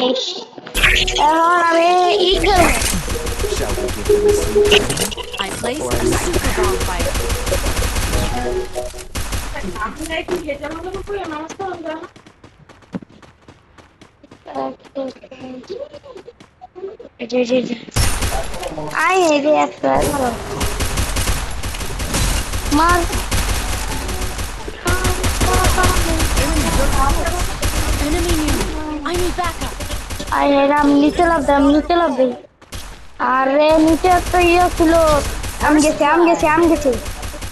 Nice. এখন আমি ই খেলবো। Shall we give them a sneak peek? I placed a super bonfire. I হেরে একটা মার Enemy near me. I need backup. I হেরে আমি নিচে লাভ দেই আরে নিচে একটা ইয়ে ছিল আমি গেছি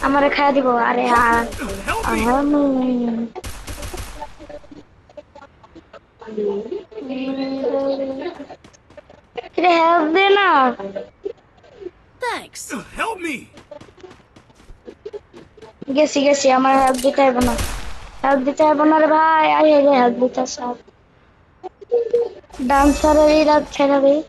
আমারে খাইয়া দিব আরে আমি কিরে হেল্প দে না Thanks. Help me! গেছি আমার হেল্প দিতে হবে না রে ভাই আই হেরে হেল্প দিতে সব ডান্সারেরই রাত ছেড়ে দিই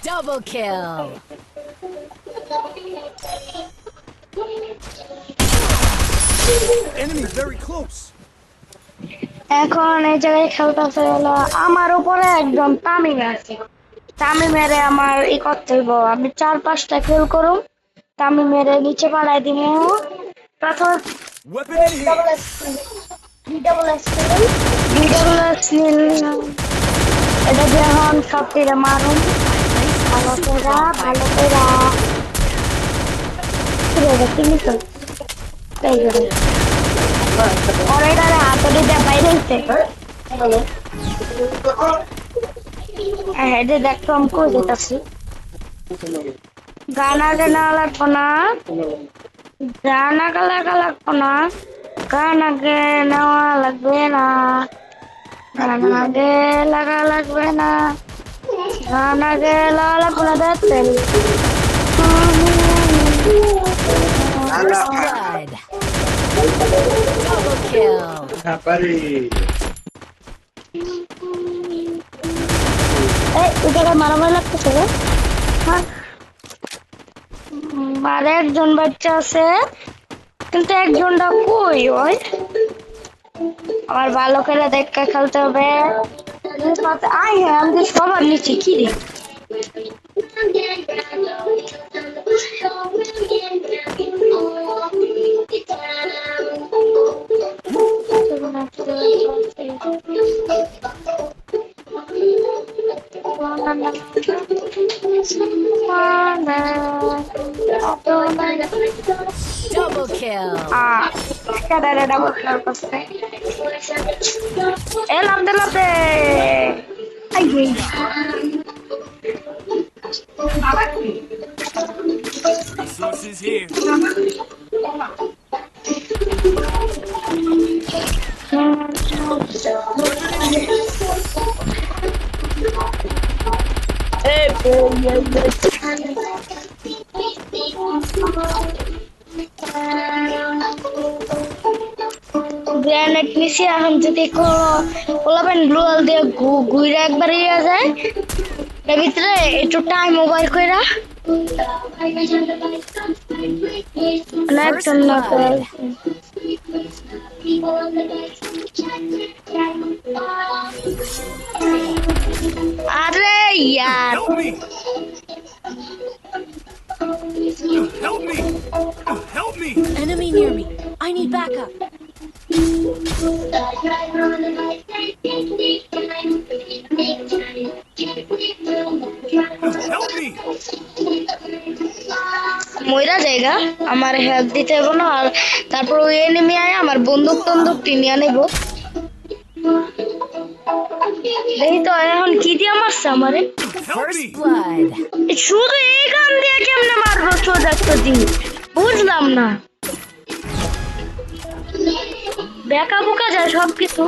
Double kill. Enemy very close! এখন এই জায়গায় খেলতেছে হলো আমার উপরে একজন তামিম আছে তামিমেরে আমার ই করতে হইব আমি 4-5টা কিল করুম তামিমেরে নিচে পালাই দিব প্রথম Weapon in here! Double x এটা যখন সব তীরে মারুম ভালো কইরা তুমি তো এই করে অরেডারে হাতে দিয়ে বাইরে হইছে হেডে দেখতো আমি কই যেতেছি গানা লাগবো না গান আগে নেওয়া লাগবে না গান আগে লাগবে না গান আগে লাগা লাগবে না দেখতে First blood. Double kill. এই জায়গায় মারামারি লাগতেছে রে হ্যাঁ আর একজন বাচ্চা আছে কিন্তু একজনটা কই ওই আমার ভালো করে দেখে খেলতে হবে আই হ্যাঁ আমি সবার নিচে কি রে Double kill. Kadang-kadang dapat lepas. Lap deh. Ayo. Resources here. Grenade নিছি এখন যদি কোলাবেন গ্লোয়াল দিয়ে ঘুরে একবার ইয়া যায় এর ভিতরে একটু টাইম ওভার কইরা First blood. আরে ইয়ার Help me! Help me! Help me! Enemy near me. I need backup. Help me! মইরা জায়গা আমার হেল্প দিতে হবে না আর তারপর ওই এনিমি আয় আমার বন্দুক নিয়ে নেব দেখি তো এখন কি দিয়ে মারছে আমারে Help First me! blood. শুধু এই গান দিয়ে কেমনে মারবো সোজা দি বুঝলাম না বেকা বুকা যায় সবকিছু